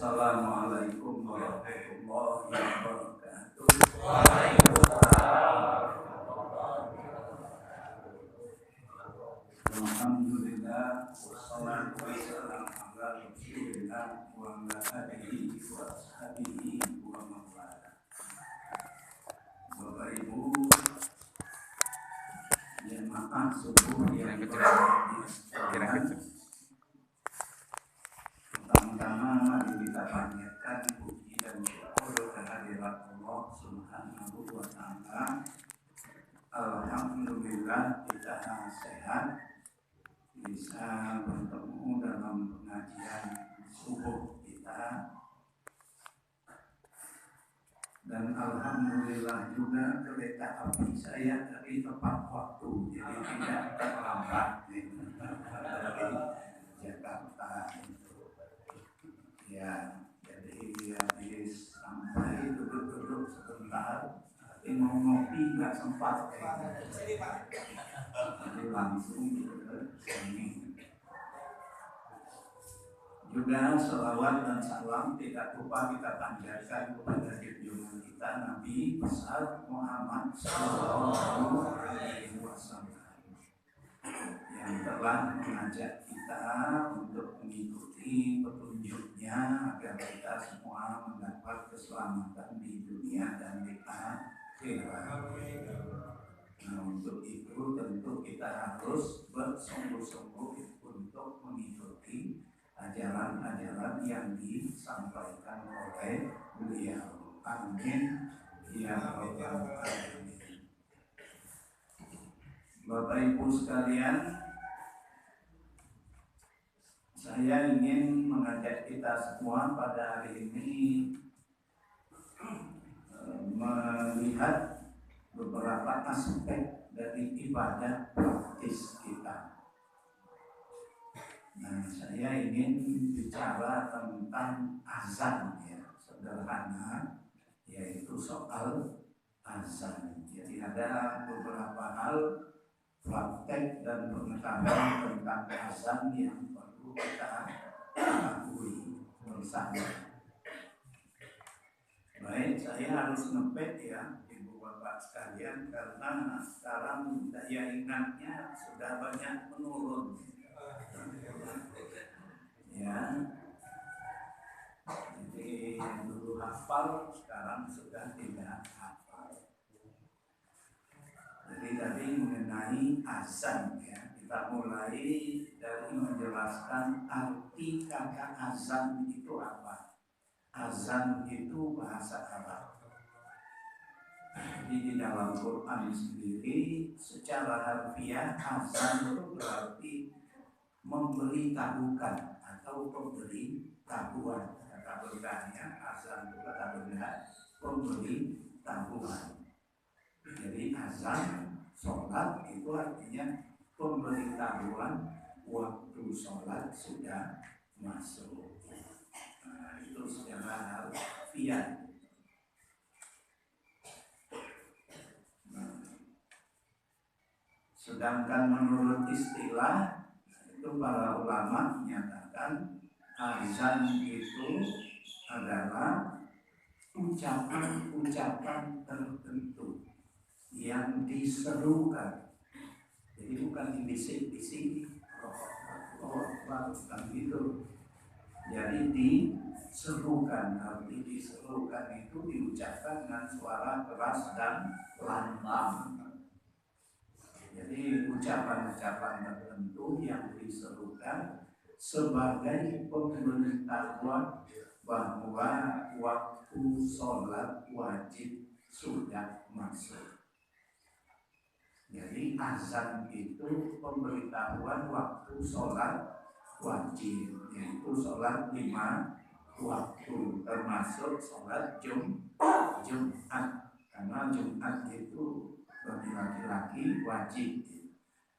Assalamualaikum warahmatullahi wabarakatuh. Alhamdulillah wassalatu wassalamu ala Rasulillah wa ala alihi wa ashabihi wa man wala. Bapak Ibu jemaah subuh yang berbahagia, pertama-tama mari kita panjatkan puji dan syukur kehadirat Allah Subhanahu wa Ta'ala. Alhamdulillah kita sehat, bisa bertemu dalam pengajian subuh kita, dan alhamdulillah juga kereta api saya tadi tepat waktu, jadi tidak terlambat dari Jakarta. Ya, jadi habis sampai duduk-duduk sebentar, tapi mau ngopi nggak sempat jadi langsung ke sini. Juga selawat dan salam tidak lupa kita panjatkan kepada junjungan kita Nabi besar Muhammad Sallallahu Alaihi Wasallam yang telah mengajak kita untuk mengikuti petunjuknya agar kita semua mendapat keselamatan di dunia dan di akhirat. Nah, untuk itu tentu kita harus bersungguh-sungguh untuk mengikuti ajaran-ajaran yang disampaikan oleh beliau. Amin ya rabbal alamin. Bapak Ibu sekalian, saya ingin mengajak kita semua pada hari ini melihat beberapa aspek dari ibadah praktis kita. Nah, saya ingin bicara tentang azan, ya, sederhana, yaitu soal azan. Jadi ada beberapa hal praktek dan pengetahuan tentang azan yang perlu kita ketahui bersama. Baik, saya harus ngepet ya, Ibu Bapak sekalian, karena sekarang daya ingatnya sudah banyak menurun. Ya, jadi yang dulu hafal sekarang sudah tidak hafal. Jadi tadi mengenai azan, ya, kita mulai dari menjelaskan arti kata azan itu apa. Azan itu bahasa Arab. Jadi di dalam Quran sendiri secara harfiah azan itu berarti memberitahukan atau pemberitahuan. Kata berkahnya azan itu kata berkah pemberitahuan. Jadi azan sholat itu artinya pemberitahuan waktu sholat sudah masuk. Nah, itu secara harfiah. Sedangkan menurut istilah itu para ulama menyatakan azan itu adalah ucapan-ucapan tertentu yang diserukan. Jadi bukan dibisik-bisik, bukan gitu. Jadi diserukan, arti diserukan itu diucapkan dengan suara keras dan lantang. Jadi ucapan-ucapan tertentu yang diserukan sebagai pemberitahuan bahwa waktu sholat wajib sudah masuk. Jadi azan itu pemberitahuan waktu sholat wajib, yaitu sholat 5 waktu, termasuk sholat Jumat. Karena Jumat itu bagi laki-laki wajib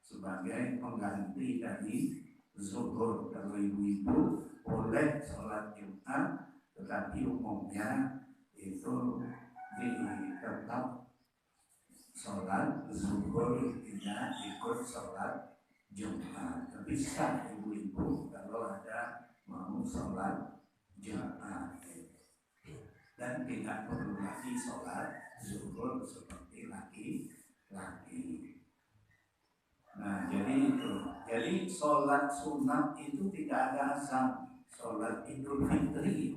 sebagai pengganti dari zuhur. Kalau ibu-ibu boleh sholat Jumat, tetapi umumnya itu tetap sholat zuhur, tidak ikut sholat Jumat. Tapi sah ibu-ibu kalau ada mau sholat jemaah, dan tidak perlu lagi sholat zuhur seperti laki-laki. Nah, jadi itu. Jadi sholat sunat itu tidak ada azan. Sholat Idul Fitri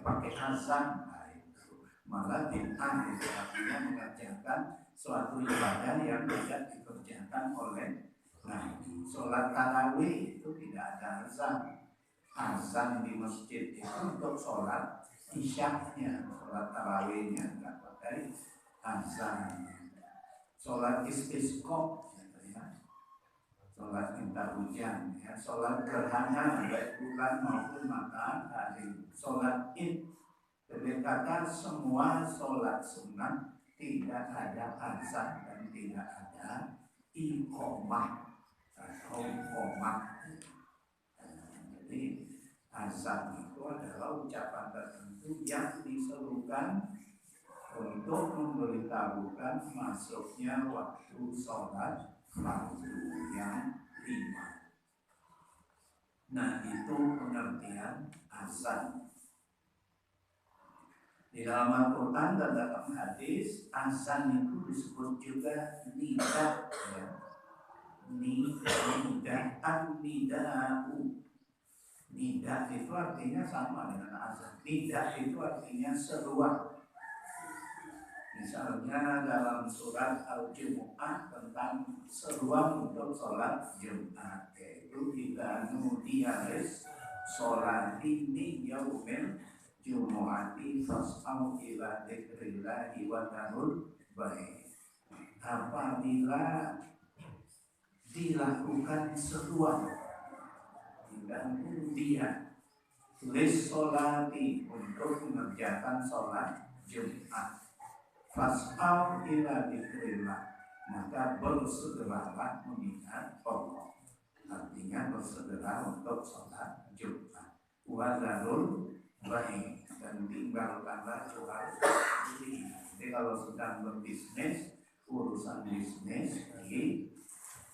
pakai azan, nah itu malah bid'ah, itu artinya mengerjakan suatu ibadah yang tidak dikerjakan oleh Nabi. Sholat tarawih itu tidak ada azan. Azan di masjid itu untuk sholat isyaknya, sholat tarawihnya tidak pakai azan. Sholat istisqa, sholat minta hujan, ya, sholat gerhana baik bulan maupun matahari, sholat id, berdasarkan semua sholat sunat tidak ada azan dan tidak ada iqomah atau qomah. Jadi azan itu adalah ucapan tertentu yang diserukan untuk memberitahukan masuknya waktu sholat fardu yang 5. Nah, itu pengertian azan. Di dalam Al-Quran dan dalam hadis, azan itu disebut juga nida, ya. Nida'u. Nida itu artinya sama dengan azan. Nida itu artinya seruan. Misalnya dalam surat Al-Jumu'ah tentang seruan untuk sholat Jumat, yaitu idza nudiya lis sholati min yaumil jumu'ati fas'au ila dzikrillahi wa dzarul bai'. Apabila dilakukan seruan, idza nudiya lis sholati untuk mengerjakan sholat Jumat, fas'au ila dzikrillah, maka bersegeralah mengingat Allah. Artinya bersegera untuk sholat Jumat. Wa dzarul bai', dan tinggalkanlah jual beli. Jadi kalau sedang berbisnis, urusan bisnis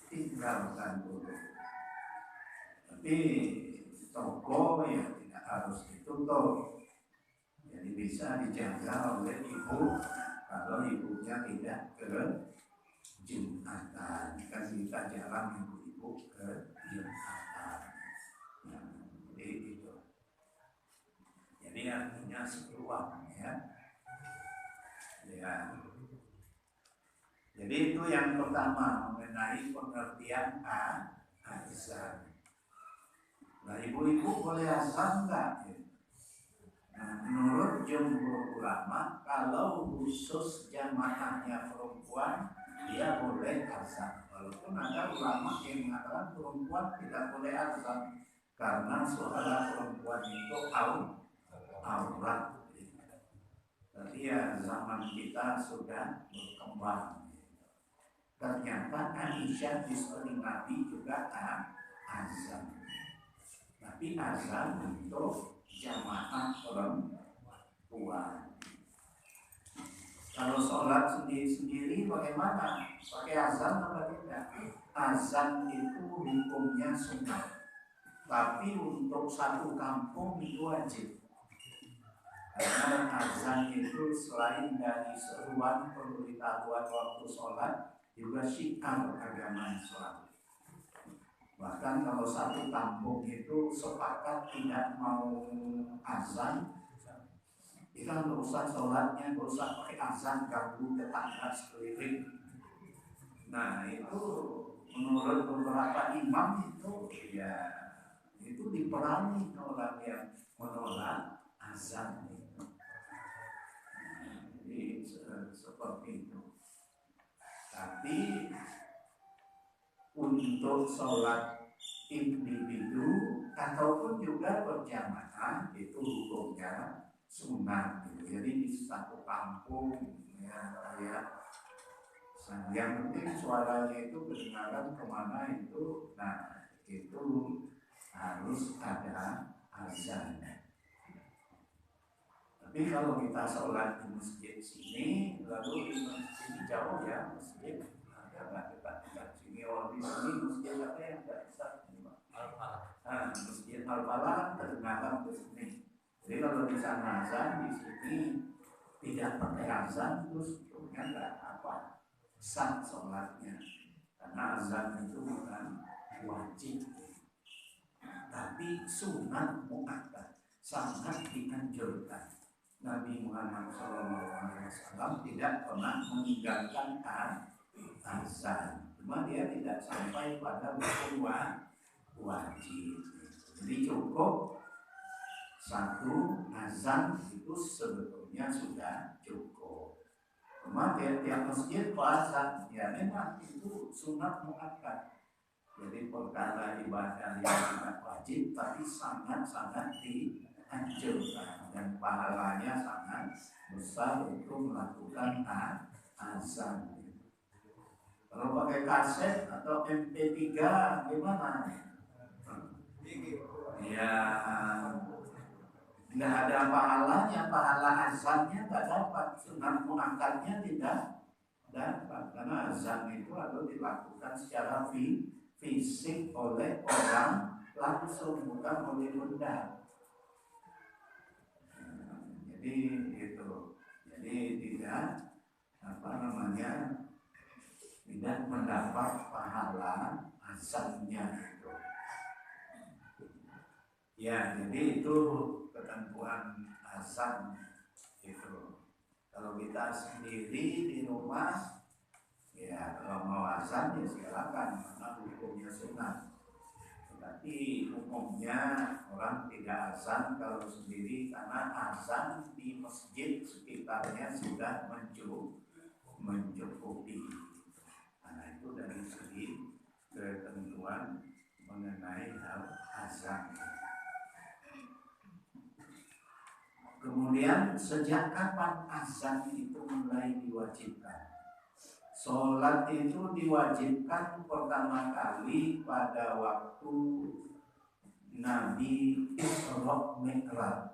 tinggalkan dulu. Tapi toko ya tidak harus ditutup. Jadi bisa dijaga oleh ibu. Kalau ibunya tidak ke Jumatan, kan kita jarang ibu-ibu ke Jumatan. Nah, jadi itu. Jadi artinya seruan, ya. Ya. Jadi itu yang pertama mengenai pengertian azan. Nah, ibu-ibu boleh azan enggak? Nah, menurut jumhur ulama, kalau khusus jamaahnya perempuan, dia boleh azan. Walaupun ada ulama yang mengatakan perempuan tidak boleh azan karena suara perempuan itu aurat. Tapi ya zaman kita sudah berkembang. Ternyata Aisyah istri Nabi juga azan. Tapi azan untuk jamaah perempuan. Kalau sholat sendiri-sendiri bagaimana? Pakai azan atau tidak? Azan itu hukumnya sunnah, tapi untuk satu kampung itu wajib. Karena azan itu selain dari seruan pemberitahuan waktu sholat, juga syiar agama Islam. Bahkan kalau satu kampung itu sepakat tidak mau azan, kita nggak usah sholatnya, nggak usah pakai azan, ganggu tetangga sekeliling. Nah itu menurut beberapa imam itu ya itu diperangi orang yang menolak azan itu. Jadi seperti itu. Tapi untuk sholat individu ataupun juga berjamaah itu hukumnya sunat. Jadi di satu kampung ya yang penting suaranya itu kedengaran kemana itu, nah itu harus ada azan. Tapi kalau kita sholat di masjid sini, lalu di masjid jauh ya masjid, agak dekat sini. Di sini masjid apa yang tidak besar? Masjid Al-Falah kedengaran ke sini. Jadi kalau di sana azan, di sini tidak pakai azan, terus sebetulnya nggak apa sah sholatnya, karena azan itu bukan wajib, tapi sunat muakkad, sangat dianjurkan. Nabi Muhammad SAW tidak pernah meninggalkan azan, cuma dia tidak sampai pada hukum wajib. Jadi cukup satu azan itu sebetulnya sudah cukup. Cuma tiap masjid puasa, ya memang itu sunat muakkad. Jadi perkara ibadah yang tidak wajib, tapi sangat-sangat dianjurkan dan pahalanya sangat besar untuk melakukan azan. Kalau pakai kaset atau MP3 gimana? Ya nggak ada pahalanya, pahala azannya nggak dapat, sunat muakkadnya tidak dapat, karena azan itu harus dilakukan secara fisik oleh orang langsung, bukan oleh benda. Jadi itu, jadi tidak tidak mendapat pahala azannya itu. Ya, jadi itu ketentuan azan itu. Kalau kita sendiri di rumah, ya kalau mau azan ya silakan, karena hukumnya sunat. Tetapi umumnya orang tidak azan kalau sendiri, karena azan di masjid sekitarnya sudah mencukupi. Karena itu dari segi ketentuan mengenai hal azan. Kemudian sejak kapan azan itu mulai diwajibkan? Sholat itu diwajibkan pertama kali pada waktu Nabi Isra Mi'raj.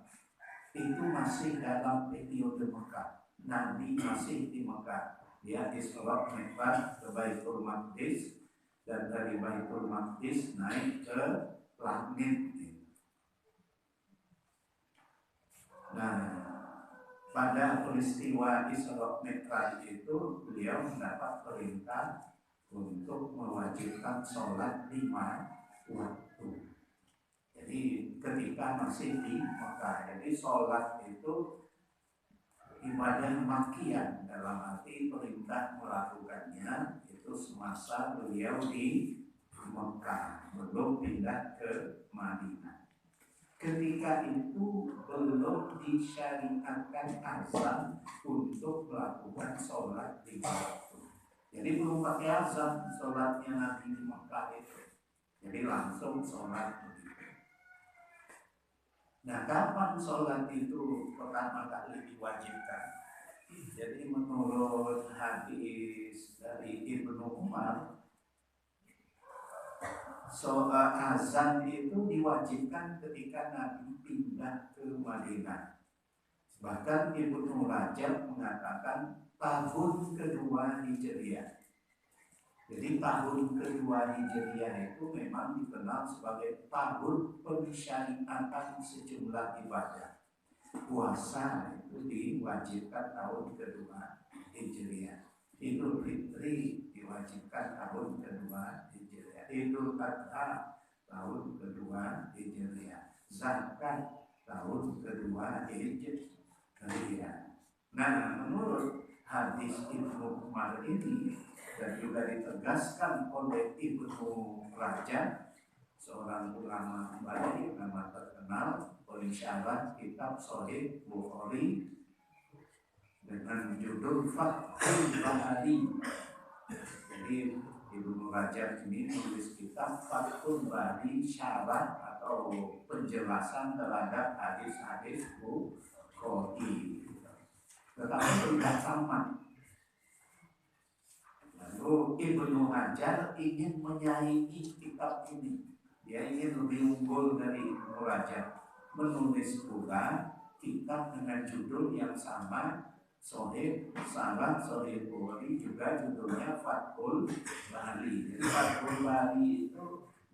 Itu masih dalam periode Mekah. Nabi masih di Mekah. Dia Isra Mi'raj ke Baitul Maqdis, dan dari Baitul Maqdis naik ke langit. Nah, pada peristiwa Isra Mi'raj itu beliau mendapat perintah untuk mewajibkan sholat 5 waktu. Jadi ketika masih di Mekah, jadi sholat itu ibadah makian, dalam arti perintah melakukannya itu semasa beliau di Mekah, belum pindah ke Madinah. Ketika itu belum disyariatkan azan untuk melakukan sholat 5 waktu. Jadi belum pakai azan sholatnya Nabi di Mekah itu. Jadi langsung sholat begitu. Nah, kapan sholat itu pertama kali diwajibkan? Jadi menurut hadis dari Ibnu Umar, azan itu diwajibkan ketika Nabi pindah ke Madinah. Bahkan Ibnu Rajab mengatakan tahun kedua Hijriah. Jadi tahun kedua Hijriah itu memang dikenal sebagai tahun pensyariatan sejumlah ibadah. Puasa itu diwajibkan tahun kedua Hijriah. Idul Fitri diwajibkan tahun kedua Hijriah. Idul Adha tahun kedua Hijriah. Zakat tahun kedua Hijriah. Nah, menurut hadis Ibnu Umar ini, dan juga ditegaskan oleh Ibnu Rajab, seorang ulama Bali, ulama terkenal, pensyarah kitab Sahih Bukhari dengan judul Fathul Bari. Jadi Ibnu Rajab ini menulis kitab Fathul Bari, syarah atau penjelasan terhadap hadis-hadis Bukhari. Tetapi tidak tamat. Lalu Ibnu Hajar ingin menyaingi kitab ini. Dia ingin lebih unggul dari Ibnu Rajab, menulis pula kitab dengan judul yang sama, Sahih Bukhari, juga judulnya Fathul Bari. Jadi Fathul Bari itu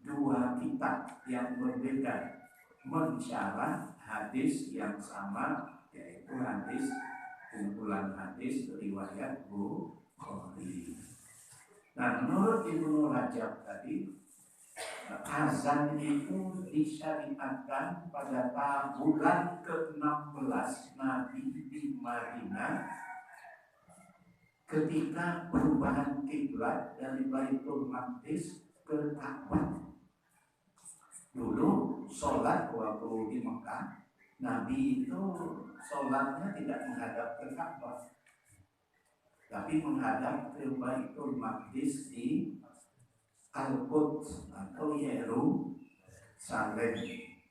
dua kitab yang berbeda, mensyarah hadis yang sama, yaitu hadis kumpulan hadis riwayat Bukhari. Nah, menurut Ibnu Rajab tadi, azan itu disyariatkan pada bulan ke-16 Nabi di Madinah ketika perubahan kiblat dari Baitul Maqdis ke Ka'bah. Dulu sholat waktu di Mekah, Nabi itu sholatnya tidak menghadap ke Ka'bah, tapi menghadap ke Baitul Maqdis di Al-Quds atau Yerusalem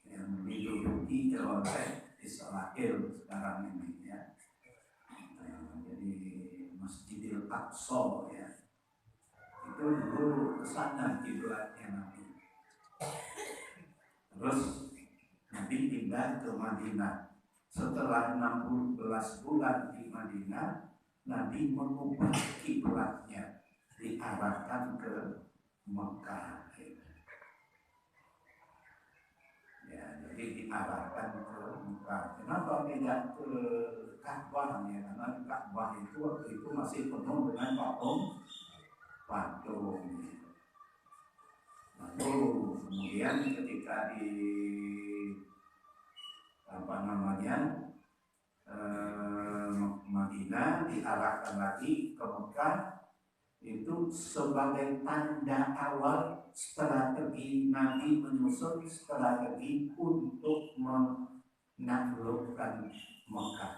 yang diduduki oleh Israel sekarang ini ya. Jadi Masjidil Aqsa ya, itu dulu kesana kiblatnya Nabi. Terus Nabi pindah ke Madinah. Setelah 16 bulan di Madinah, Nabi mengubah kiblatnya, diarahkan ke Mekah. Ya, jadi diarahkan ke Mekah. Kenapa tidak ke Ka'bah ya? Karena Ka'bah itu waktu itu masih penuh dengan patung. Lalu kemudian ketika di Madinah diarahkan lagi ke Mekah, itu sebagai tanda awal strategi Nabi menyusun strategi untuk menaklukkan Mekah.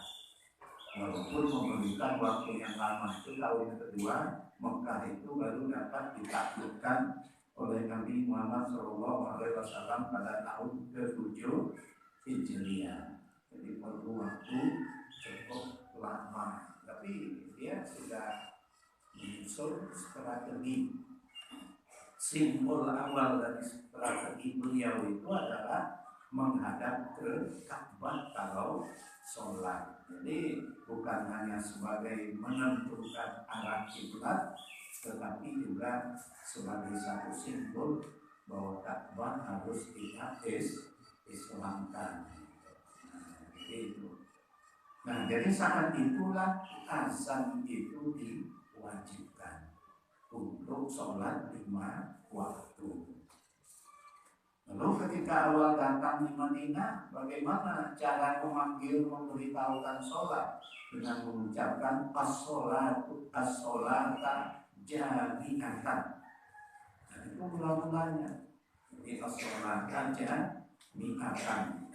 Walaupun memerlukan waktu yang lama, itu tahun kedua Mekah itu baru dapat ditaklukkan oleh Nabi Muhammad SAW pada tahun ke-7 Hijriah. Jadi perlu waktu cukup lama, tapi dia sudah menyusun strategi. Simbol awal dari strategi beliau itu adalah menghadap ke Ka'bah kalau sholat. Jadi bukan hanya sebagai menentukan arah kiblat, tetapi juga sebagai satu simbol bahwa Ka'bah harus Islamkan. Nah, jadi saat itulah azan itu diwajibkan untuk sholat 5 waktu. Lalu ketika awal datang di Madinah, bagaimana cara memanggil, memberitahukan sholat? Dengan mengucapkan as-sholatu as-sholata jami'atan. Nah, itu mula-mulanya. Jadi as-sholata jami'atan.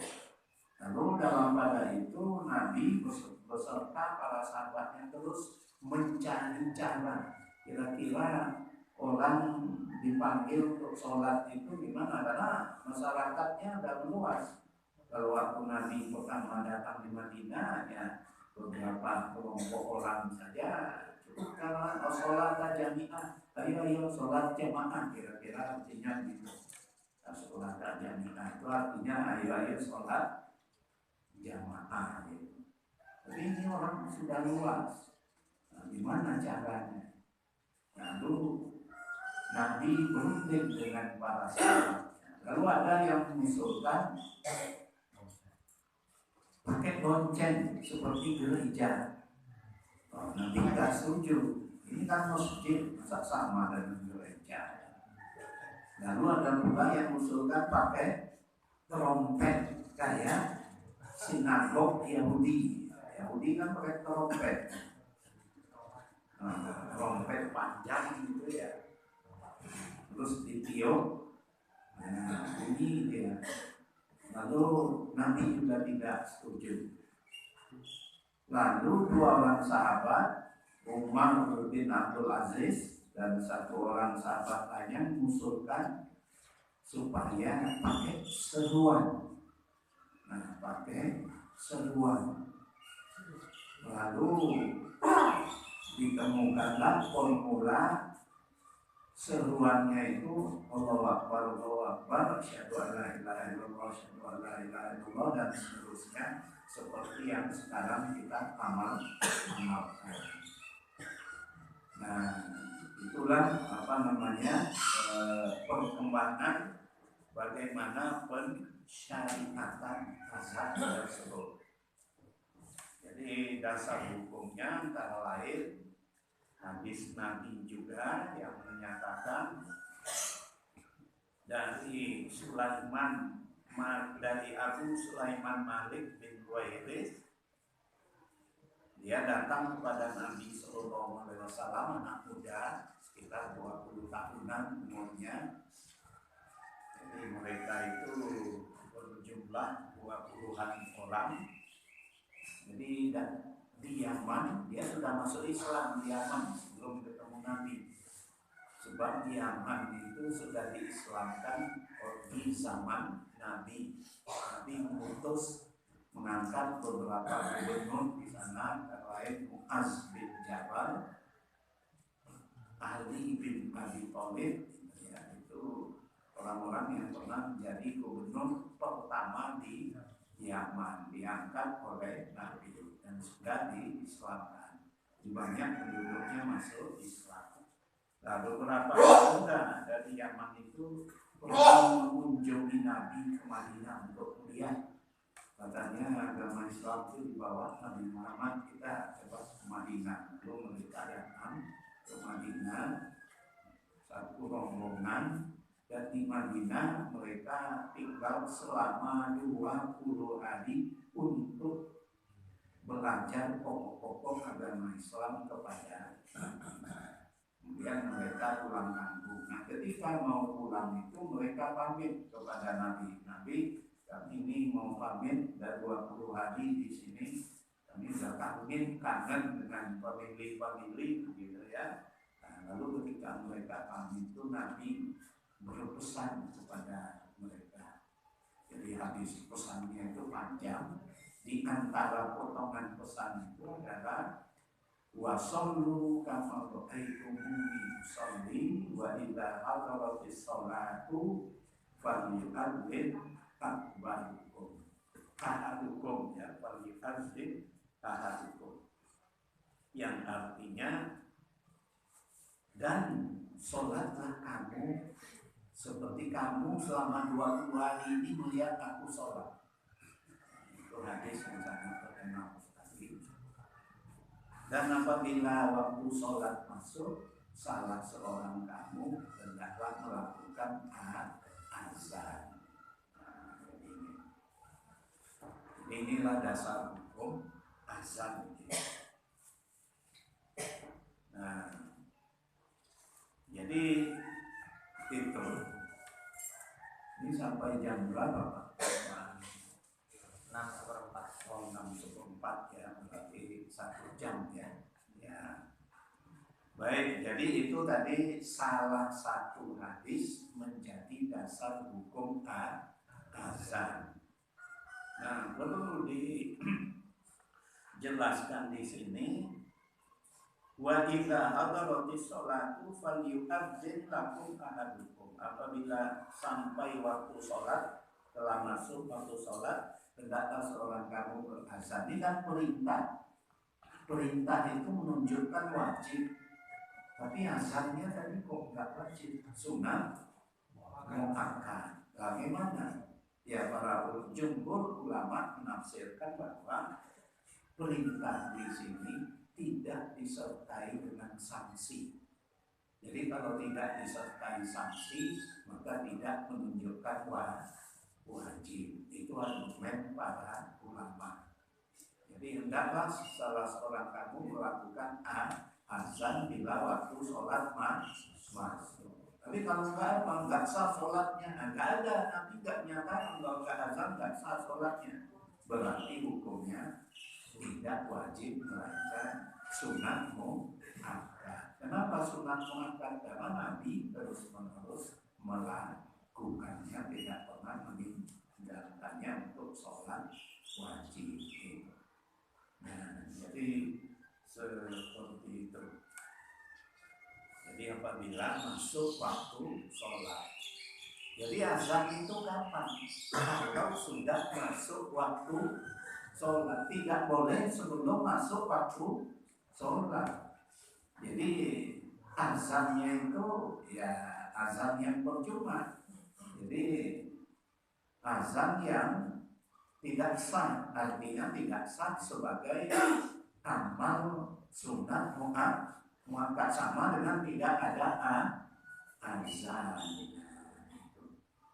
Lalu dalam pada itu Nabi beserta para sahabatnya terus mencari cara. Kira-kira orang dipanggil untuk sholat itu gimana? Karena masyarakatnya udah meluas. Kalau waktu Nabi pertama datang di Madinah, ya beberapa kelompok orang saja cukup karena sholat jami'ah. Ayo sholat jamaah, kira-kira artinya gitu. Sholat jami'ah itu artinya ayo sholat jamaah gitu. Tapi ini orang sudah luas. Nah, gimana caranya? Lalu Nabi berunding dengan para sahabat. Lalu ada yang mengusulkan pakai lonceng seperti gereja. Nabi tidak setuju. Ini kan masjid, masa sama dengan gereja. Lalu ada pula yang mengusulkan pakai trompet kayak sinagog Yahudi. Yahudi kan pakai trompet. Trompet panjang gitu ya. Terus ditiup, nah bunyi dia. Lalu Nabi juga tidak setuju. Lalu dua orang sahabat, Umar bin Abdul Aziz dan satu orang sahabat lainnya mengusulkan supaya pakai seruan. Nah, pakai seruan. Lalu ditemukanlah formula seruannya itu Allahu Akbar, Allahu Akbar, asyhadu an la ilaha illallah, asyhadu an la ilaha illallah, dan seterusnya seperti yang sekarang kita amalkan. Nah, itulah perkembangan bagaimana syariatan azan tersebut. Jadi dasar hukumnya antara lain hadis Nabi juga yang menyatakan dari Sulaiman, dari Abu Sulaiman Malik bin Huwairis, dia datang kepada Nabi Sallallahu Alaihi Wasallam, anak muda sekitar 20 tahunan umurnya. Jadi mereka itu berjumlah 20-an orang. Jadi di Yaman, dia sudah masuk Islam di Yaman sebelum ketemu Nabi. Sebab di Yaman itu sudah diislamkan di zaman Nabi. Nabi mengutus mengangkat beberapa gubernur di sana, antara lain Mu'az bin Jabal, Ali bin Abi Thalib, ya, itu orang-orang yang pernah menjadi gubernur pertama di Yaman, diangkat oleh Nabi dan sudah diislamkan. Banyak penduduknya masuk Islam. Nah, beberapa pemuda dari Yaman itu pernah mengunjungi Nabi ke Madinah untuk kuliah. Katanya agama Islam itu di bawah Nabi Muhammad, kita coba ke Madinah. Lalu mereka datang ke Madinah, satu rombongan, dan di Madinah mereka tinggal selama 20 hari untuk belajar pokok-pokok agama Islam kepada kemudian mereka pulang kampung. Nah, ketika mau pulang itu mereka pamit kepada Nabi. Nabi, kami ini mau pamit dari 20 hari di sini. Kami sudah kangen dengan famili gitu ya. Nah, lalu ketika mereka pamit itu Nabi berpesan kepada mereka. Jadi hadis pesannya itu panjang. Di antara potongan pesan itu adalah wasallu kama ra'aitumuni usalli wa idza hadaratis sholatu falyu'adzin akbarukum ahadukum, ya, falyu'adzin ahadukum, yang artinya dan sholatlah kamu seperti kamu selama 20 hari ini melihat aku sholat. Itu hadis yang sangat terkenal sekali. Dan apabila waktu sholat masuk, salah seorang kamu hendaklah melakukan azan. Nah, inilah dasar hukum azan. Nah, jadi itu. Ini sampai jam berapa, Pak? 6:04. Oh, 6:04 ya, berarti 1 jam ya. Ya. Baik, jadi itu tadi salah satu hadis menjadi dasar hukum azan. Nah, perlu dijelaskan di sini. Wa idza hadaratis sholatu falyu'adzin lakum ahadukum. Apabila sampai waktu sholat, telah masuk waktu sholat, hendaklah seorang kamu berazan. Ini kan perintah. Perintah itu menunjukkan wajib. Tapi azannya tadi kok nggak wajib, sunnah muakkad. Bagaimana? Ya, para jumhur ulama menafsirkan bahwa perintah di sini tidak disertai dengan sanksi. Jadi kalau tidak disertai sanksi, maka tidak menunjukkan wajib. Itu argumen para ulama. Jadi hendaklah salah seorang kamu melakukan azan bila waktu sholat masuk. Tapi kalau nggak sah sholatnya, nggak ada, Nabi nggak nyatakan kalau nggak azan nggak sah sholatnya. Berarti hukumnya tidak wajib, melainkan sunat muakkad. Kenapa sunat muakkad? Karena Nabi terus-menerus melakukannya, tidak pernah meninggalkannya untuk sholat wajib. Nah, jadi seperti itu. Jadi apabila masuk waktu sholat. Jadi azan itu kapan? Kalau sudah masuk waktu sholat, tidak boleh sebelum masuk waktu sholat. Jadi azannya itu ya azan yang percuma. Jadi azan yang tidak sah, artinya tidak sah sebagai amal sunat muakkad, sama dengan tidak ada azan.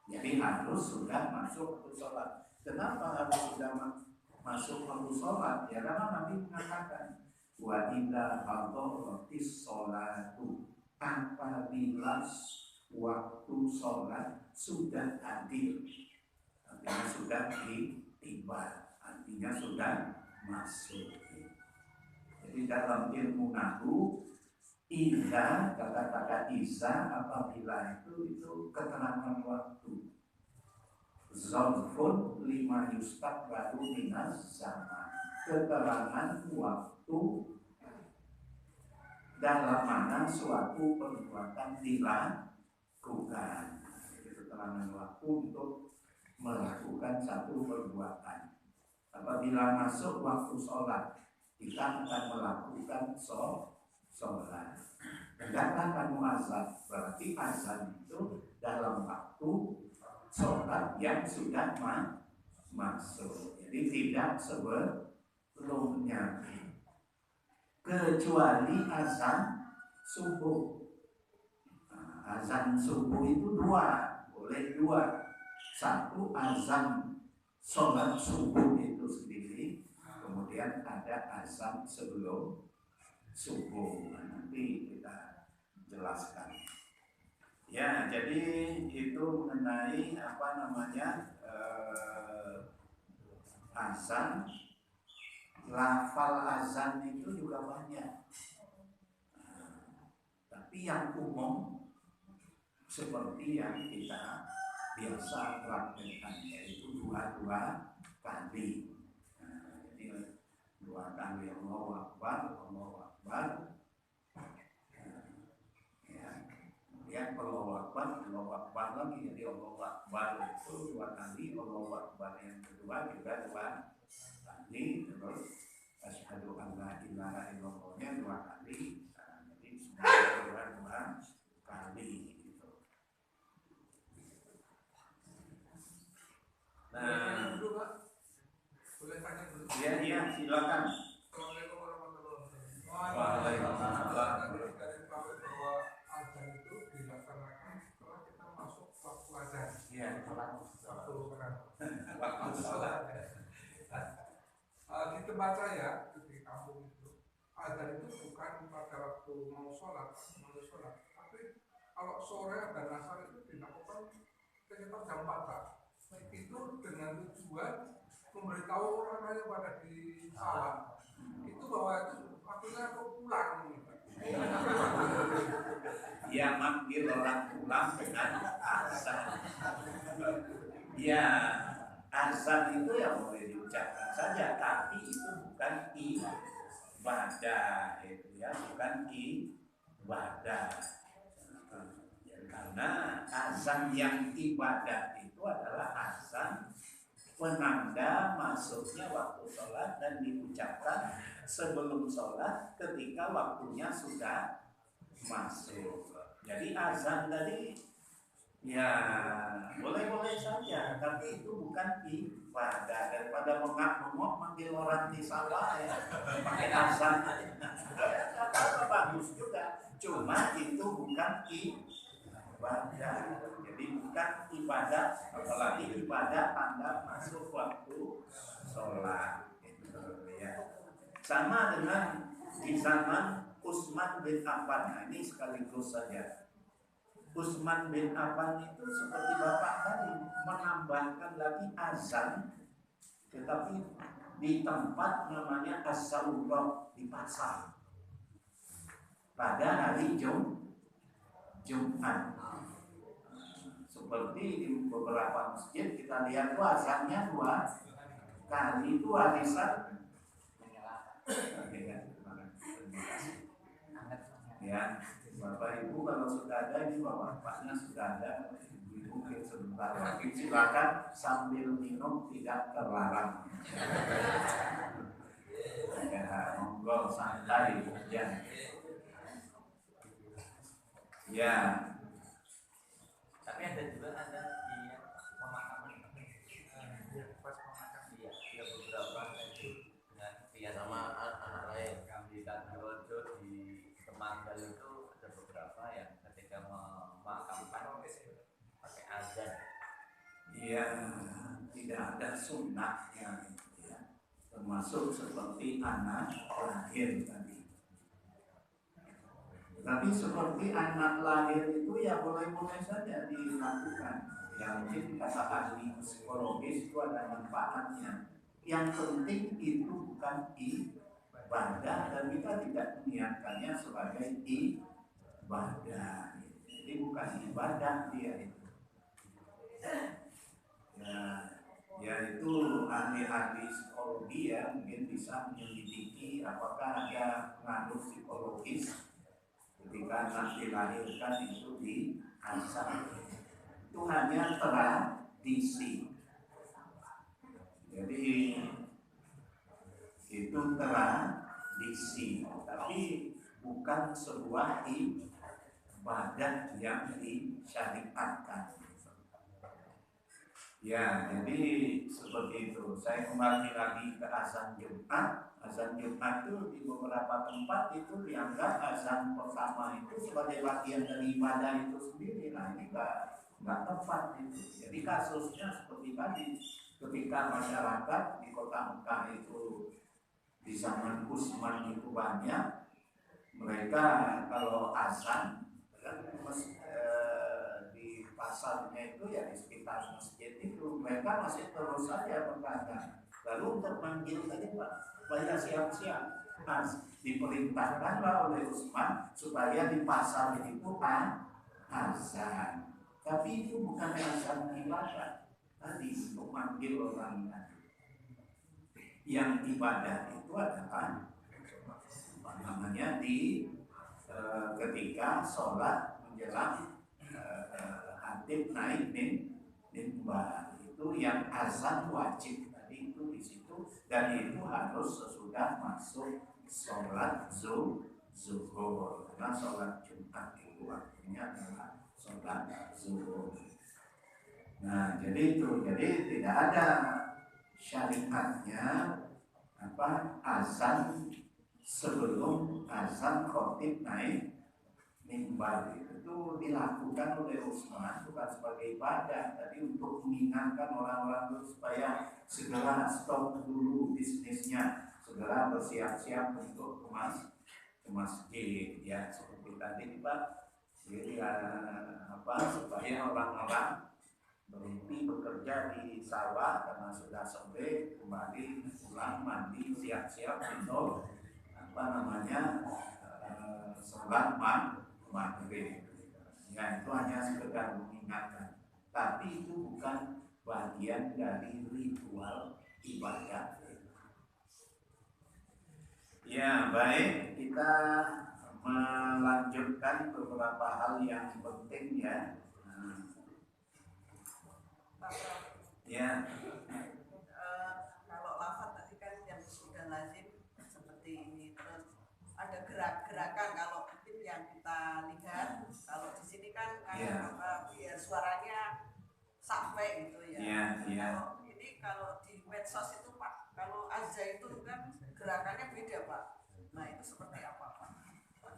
Jadi harus sudah masuk waktu sholat. Kenapa harus sudah masuk waktu sholat? Ya karena Nabi mengatakan wa idza hadaratis sholatu, apabila waktu sholat sudah hadir, artinya sudah tiba, artinya sudah masuk. Jadi dalam ilmu nahwu, iza, kata-kata iza apabila itu keterangan waktu. Zalfun lima yustak baru minas zaman, keterangan waktu dalam mana suatu perbuatan dilakukan. Keterangan waktu untuk melakukan satu perbuatan. Apabila masuk waktu sholat, kita akan melakukan sholat. Hendaklah kamu azan, berarti azan itu dalam waktu sholat yang sudah masuk. Jadi tidak sebelumnya, kecuali azan subuh. Azan subuh itu boleh dua. Satu azan sholat subuh itu sendiri, kemudian ada azan sebelum subuh. Nanti kita jelaskan. Ya, jadi itu mengenai azan. Lafal azan itu juga banyak. Tapi yang umum seperti yang kita biasa praktekkan, yaitu dua kali. Jadi dua kali Allahu Akbar, Allahu Akbar. Kemudian Allahu Akbar, Allahu Akbar lagi, jadi Allahu Akbar itu dua kali, Allahu Akbar yang kedua juga dua kali, terus asyhadu an la ilaha illallahnya dua kali. Jadi semua dua kali. Nah, boleh tanya dulu? Iya, silakan. Assalamualaikum warahmatullahi wabarakatuh. Waalaikumsalam. Bahwa azan itu dilaksanakan setelah kita masuk waktu azan. Iya, waktu sholat. Di tempat saya di kampung itu, azan itu bukan pada waktu mau sholat, tapi kalau sore dan asar itu dilakukan sekitar jam 4. Itu dengan tujuan memberitahu orang lain pada di sawah itu bahwa itu waktunya aku pulang. Dia manggil orang pulang dengan azan. Ya, azan itu yang boleh diucapkan saja, tapi itu bukan ibadah, itu ya, bukan ibadah. Karena azan yang ibadah itu adalah azan penanda masuknya waktu sholat dan diucapkan sebelum sholat ketika waktunya sudah masuk. Jadi azan tadi ya boleh-boleh saja, tapi itu bukan ibadah. Daripada mengak-mengok manggil orang di sawah ya pakai azan aja, apa bagus juga, cuma itu bukan ibadah. Jadi bukan ibadah, apalagi ibadah tanda masuk waktu sholat gitu, ya. Sama dengan di zaman Utsman bin Affan. Nah, ini sekaligus saja. Utsman bin Affan itu seperti Bapak tadi menambahkan lagi azan, tetapi di tempat namanya As-Saurah di pasar pada hari Jumat. Seperti di beberapa masjid kita lihat tuh azannya 2 kali, itu warisan. Ya, Bapak Ibu kalau sudah ada, ini bapaknya sudah ada, Ibu mungkin sebentar lagi silakan sambil minum, tidak terlarang. Ya, monggo santai ya. Ya. Tapi ada juga di pemakaman. ya tidak ada sunnahnya ya. Termasuk seperti anak lahir tadi. Tapi seperti anak lahir itu ya boleh-boleh saja dilakukan. Ya mungkin kata ahli psikologis itu ada manfaatnya. Yang penting itu bukan ibadah dan kita tidak meniatkannya sebagai ibadah. Jadi bukan ibadah dia itu. Ya itu ahli-ahli psikologi ya mungkin bisa menyelidiki apakah ada pengaruh psikologis ketika anak dilahirkan itu di asal. Itu hanya tradisi. Jadi itu tradisi, tapi bukan sebuah ibadah yang disyariatkan. Ya, jadi seperti itu. Saya kembali lagi ke azan Jumat. Azan Jumat itu di beberapa tempat itu dianggap azan pertama itu sebagai bagian dari ibadah itu sendiri. Nah, ini nggak tepat itu. Jadi kasusnya seperti tadi, ketika masyarakat di kota Mekah itu di zaman Utsman itu banyak, mereka kalau azan kan di pasarnya itu ya di sekitar masjid itu mereka masih terus saja berdagang. Lalu untuk manggil tadi Pak, supaya siap-siap, diperintahkanlah oleh Utsman supaya di pasar itu azan. Tapi itu bukan azan ibadah tadi untuk manggil orang tadi. Yang ibadah itu adalah apa namanya di ketika sholat menjelang khatib naik mimbar itu yang azan wajib tadi itu di situ dan itu harus sesudah masuk sholat zuhur karena sholat Jumat itu artinya adalah sholat zuhur. Nah jadi itu tidak ada syariatnya apa azan sebelum azan khatib naik mimbar itu dilakukan oleh Utsman bukan sebagai ibadah tadi untuk mengingatkan orang-orang itu supaya segera stop dulu bisnisnya, segera bersiap-siap untuk ke masjid ya seperti tadi Pak. Jadi supaya orang-orang berhenti bekerja di sawah karena sudah sore kembali pulang mandi siap-siap untuk sholat maghrib. Ya itu hanya sekedar mengingatkan. Tapi itu bukan bagian dari ritual ibadah. Ya baik, kita melanjutkan beberapa hal yang penting ya. Ya. Kalau lafaz tadi kan yang sudah lazim seperti ini, terus ada gerak-gerakan kalau mungkin yang kita lihat kalau di sini kan biar suaranya sampai gitu ya. Kalau ini kalau di medsos itu Pak, kalau azza itu kan gerakannya beda Pak. Nah itu seperti apa Pak?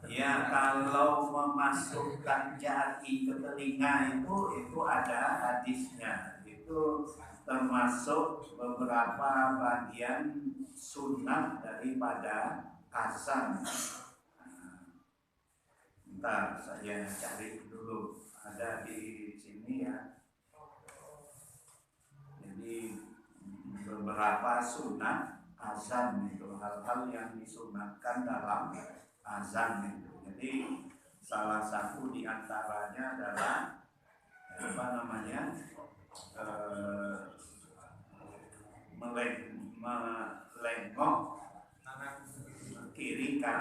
Ya kalau memasukkan jari ke telinga itu ada hadisnya. Itu termasuk beberapa bagian sunnah daripada azan. Bentar saya cari dulu, ada di sini ya. Jadi beberapa sunnah azan itu hal-hal yang disunahkan dalam azan itu. Jadi salah satu diantaranya adalah melengok kiri ke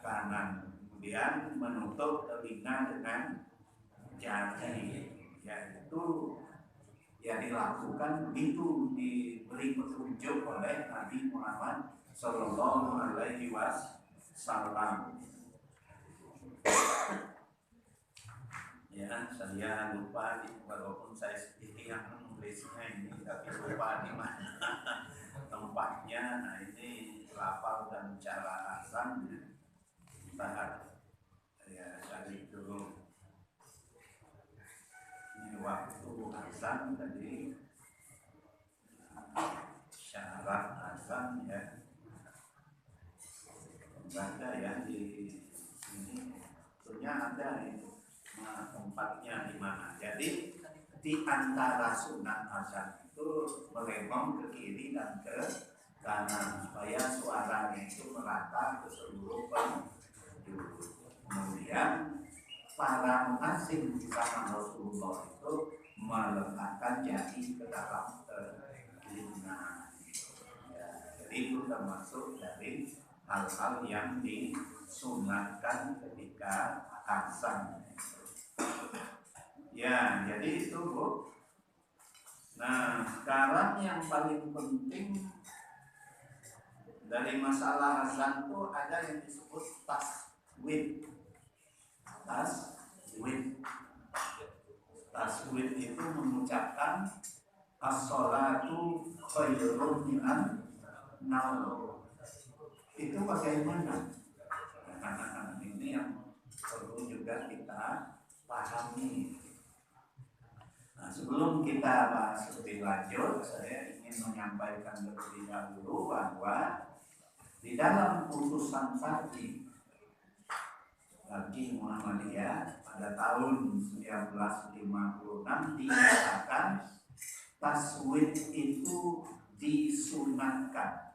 kanan, kemudian menutup telinga dengan jari. Ya itu ya dilakukan begitu diberi petunjuk oleh Nabi Muhammad Sallallahu Alaihi Wasallam. Ya saya lupa walaupun saya sendiri yang menulisnya ini tapi lupa di mana tempatnya. Nah ini lafal dan cara azan kita ya cari dulu. Ini waktu azan tadi nggak ada ya di sini. Sebetulnya ada itu tempatnya di mana. Jadi di antara sunat azan itu melengkung ke kiri dan ke kanan supaya suaranya itu merata ke seluruh penjuru. Kemudian para muazzin di zaman Rasulullah itu meletakkan jari ke dalam telinga. Ya, jadi itu termasuk dari hal-hal yang disunatkan ketika azan. Ya, jadi itu Bu. Nah, sekarang yang paling penting dari masalah azan itu ada yang disebut taswib. Taswib itu mengucapkan as-sholatu khairun minan naum. Itu bagaimana? Ini yang perlu juga kita pahami. Nah, sebelum kita bahas lebih lanjut, saya ingin menyampaikan terlebih dahulu bahwa di dalam putusan Faqih Muhammadiyah pada tahun 1956 dikatakan taswib itu disunatkan.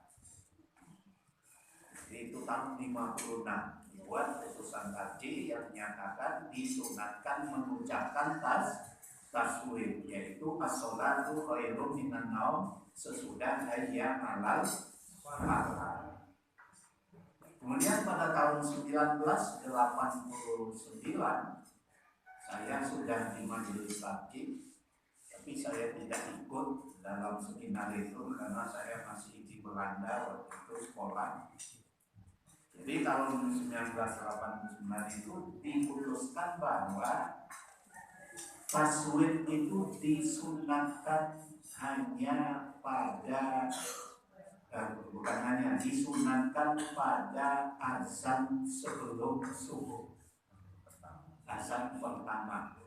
Itu tahun 56 dibuat putusan Faqih yang menyatakan disunatkan mengucapkan taswib, yaitu as-sholatu khairun minan naum sesudah hayya 'alal falah. Kemudian pada tahun 1989 saya sudah di majelis Faqih, tapi saya tidak ikut dalam seminar itu karena saya masih di Belanda waktu itu sekolah. Jadi tahun 1989 itu diputuskan bahwa taswib itu disunatkan hanya pada bukan hanya disunatkan pada azan sebelum subuh, azan pertama.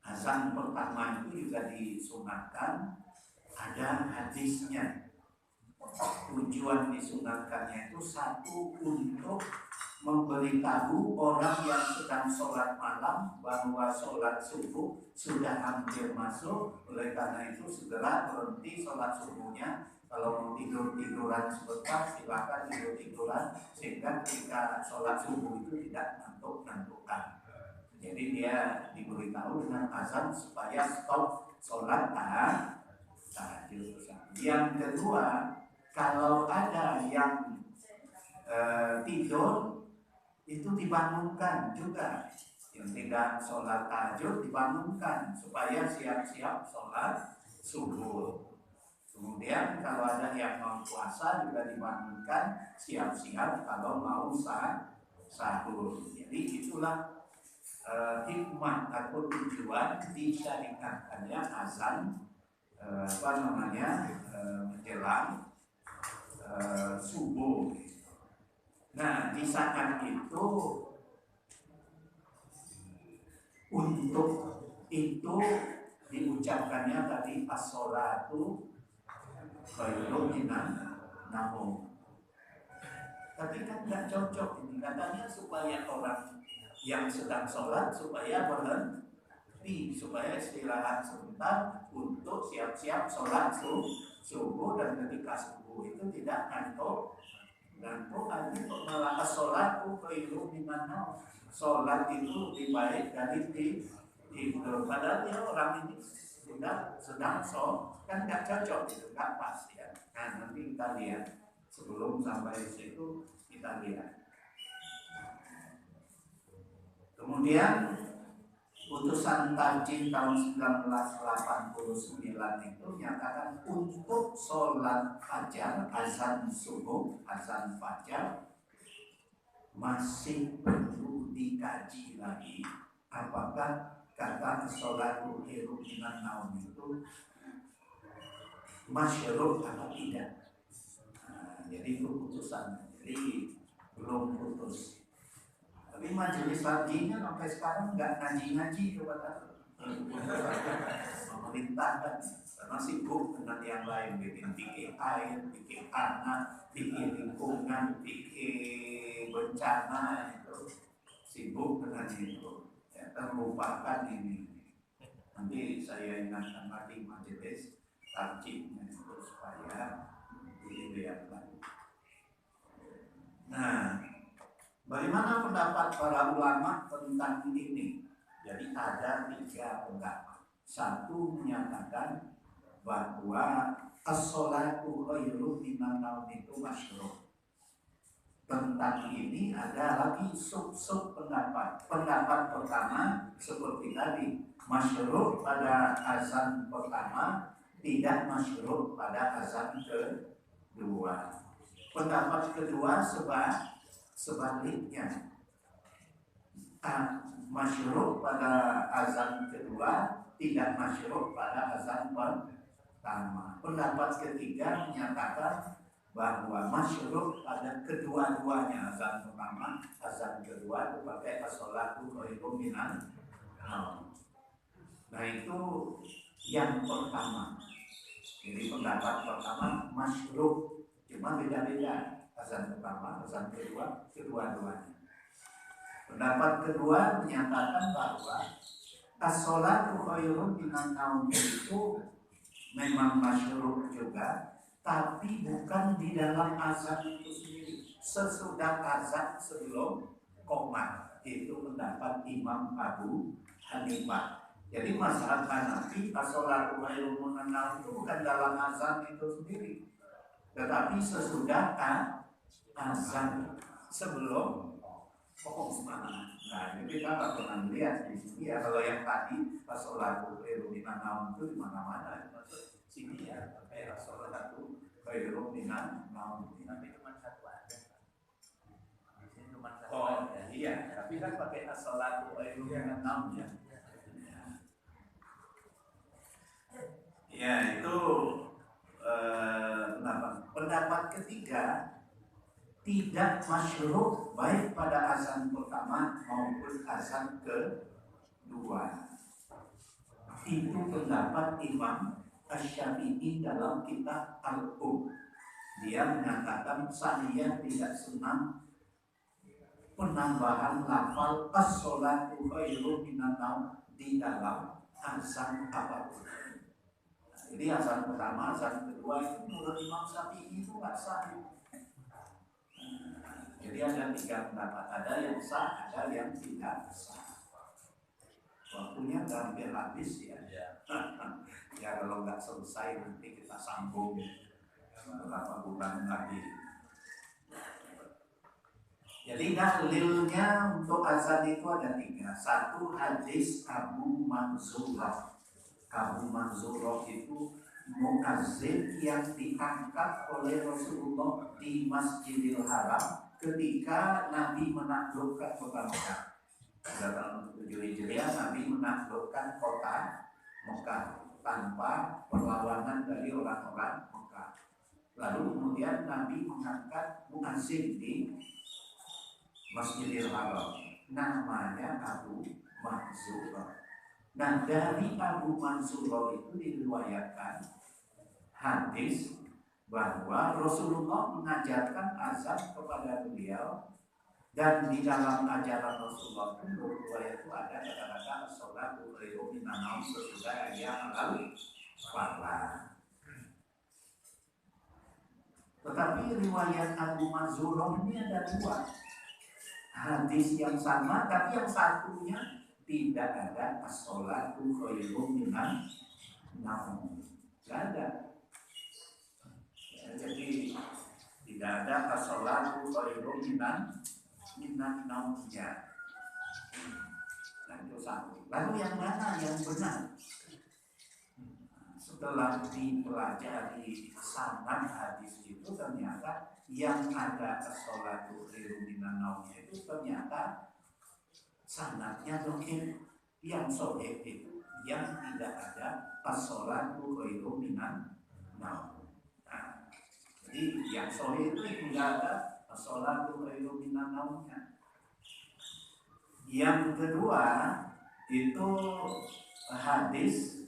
Azan pertama itu juga disunatkan, ada hadisnya. Tujuan disunatkannya itu satu, untuk memberitahu orang yang sedang sholat malam bahwa sholat subuh sudah hampir masuk. Oleh karena itu segera berhenti sholat subuhnya. Kalau mau tiduran sebentar silakan tiduran, sehingga ketika sholat subuh itu tidak ngantuk-ngantukan. Jadi dia diberitahu dengan azan supaya stop sholat tahajud. Yang kedua, kalau ada yang tidur itu dibangunkan juga. Yang tidak sholat tahajud dibangunkan supaya siap-siap sholat subuh. Kemudian kalau ada yang mau puasa juga dibangunkan siap-siap kalau mau sahur. Jadi itulah hikmah atau tujuan disyariatkannya azan menjelang subuh. Nah, di saat itu untuk itu diucapkannya tadi as-sholatu khairun minan naum. Tapi kan nggak cocok ini, katanya supaya orang yang sedang sholat supaya berhenti, supaya istirahat sebentar untuk siap-siap sholat subuh, dan ketika subuh itu tidak ngantuk lagi malah as-sholatu khairun minan naum. Sholat itu lebih baik dari tidur. Padahal ya orang ini sedang sholat, kan nggak cocok itu, nggak pas ya. Nah, nanti kita lihat sebelum sampai situ kita lihat. Kemudian putusan Tarjih tahun 1989 itu menyatakan untuk sholat fajar, azan subuh, azan fajar masih perlu dikaji lagi apakah kata sholatu khairun minan naum itu masyhur atau tidak. Nah, jadi itu putusan, jadi belum putus. Tapi majelis Faqihnya sampai sekarang nggak ngaji-ngaji coba kan. Pemerintah kan karena sibuk dengan yang lain, bikin air, bikin tanah, bikin lingkungan, bikin bencana, itu sibuk dengan itu, ya, terlupakan ini. Nanti saya ingatkan lagi majelis tajiknya itu supaya dilihat lagi. Nah, bagaimana pendapat para ulama tentang ini? Jadi ada 3 pendapat. Satu menyatakan bahwa as-sholatu khairum minan naum itu masyruh. Tentang ini ada lagi sub-sub pendapat. Pendapat pertama seperti tadi, masyruh pada azan pertama, tidak masyruh pada azan kedua. Pendapat kedua sebaliknya, masyruh pada azan kedua, tidak masyruh pada azan pertama. Pendapat ketiga menyatakan bahwa masyruh pada kedua-duanya, azan pertama, azan kedua itu pakai as-sholatu khairum minan naum. Nah itu yang pertama. Jadi pendapat pertama masyruh, cuma beda-beda azan pertama, azan kedua, kedua-duanya. Pendapat kedua menyatakan bahwa as-sholatu khairum minan naum itu memang masyruh juga, tapi bukan di dalam azan itu sendiri, sesudah azan sebelum qomat. Itu pendapat Imam Abu Hanifah. Jadi mazhab Hanafi as-sholatu khairum minan naum itu bukan dalam azan itu sendiri, tetapi sesudah azan sebelum qomat. Nah ini kita tak pernah lihat di sini ya. Kalau yang tadi as-sholatu khairum minan naum itu di mana-mana. Sini ya, pakai as-sholatu khairum minan naum. Tapi cuma satu aja. Di sini cuma satu. Oh iya, tapi kan pakai as-sholatu khairum minan naum ya. Ya itu pendapat ketiga, tidak masyruh baik pada azan pertama maupun azan kedua. Itu pendapat Imam Asy-Syafi'i dalam kitab Al-Um. Dia menyatakan saya tidak senang penambahan lafal as-sholatu khairum minan naum di dalam azan apapun. Jadi azan pertama, azan kedua itu menurut Imam Syafi'i itu nggak sah. Jadi ada 3 pendapat, ada yang sah, ada yang tidak sah. Waktunya hampir habis ya. Ya kalau nggak selesai nanti kita sambung beberapa bulan lagi. Jadi dalilnya untuk azan itu ada 3. Satu, hadis Abu Manzurah. Abu Manzurah itu muazzin yang diangkat oleh Rasulullah di Masjidil Haram ketika Nabi menaklukkan kota Mekah. Pada tahun 7 Hijriah Nabi menaklukkan kota Mekah tanpa perlawanan dari orang-orang Mekah. Lalu kemudian Nabi mengangkat muazzin di Masjidil Haram, namanya Abu Manzurah. Nah dari Abu Manzurah itu diriwayatkan hadis bahwa Rasulullah mengajarkan azan kepada beliau, dan di dalam ajaran Rasulullah itu riwayat itu ada kata-kata as-sholatu khairum minan naum sesudah ayat al-falah. Tetapi riwayat Abu Manzurah ini ada 2 hadis yang sama, tapi yang satunya tidak ada as-sholatu khairum minan naum. Tidak ada. Ya, jadi tidak ada as-sholatu khairum minan naumnya. Nah itu satu. Lalu yang mana yang benar? Setelah dipelajari sanad hadis itu, ternyata yang ada as-sholatu khairum minan naumnya itu ternyata sanadnya mungkin yang sahih itu yang tidak ada as-sholatu khairum minan naum. Nah, jadi yang sahih itu tidak ada as-sholatu khairum minan naumnya. Yang kedua itu hadis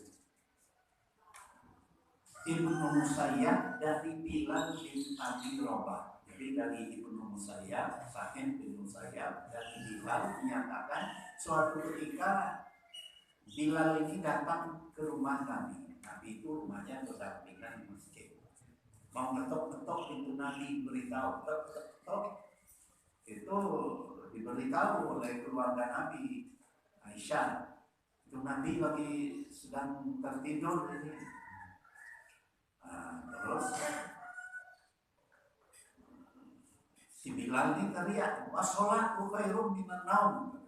Ibnu Musayyab dari Bilal bin Abi Rabah. Jadi dari Ibnu Musayyab, Sa'id bin Musayyab dari Bilal menyatakan suatu ketika Bilal ini datang ke rumah Nabi. Nabi itu rumahnya berdampingan di masjid. Mau ngetok-ngetok pintu Nabi, beritahu ketok-ketok itu diberitahu oleh keluarga Nabi Aisyah. Itu Nabi lagi sedang tertidur ini. Terus si Bilal ini teriak, "As-sholatu khairum minan naum."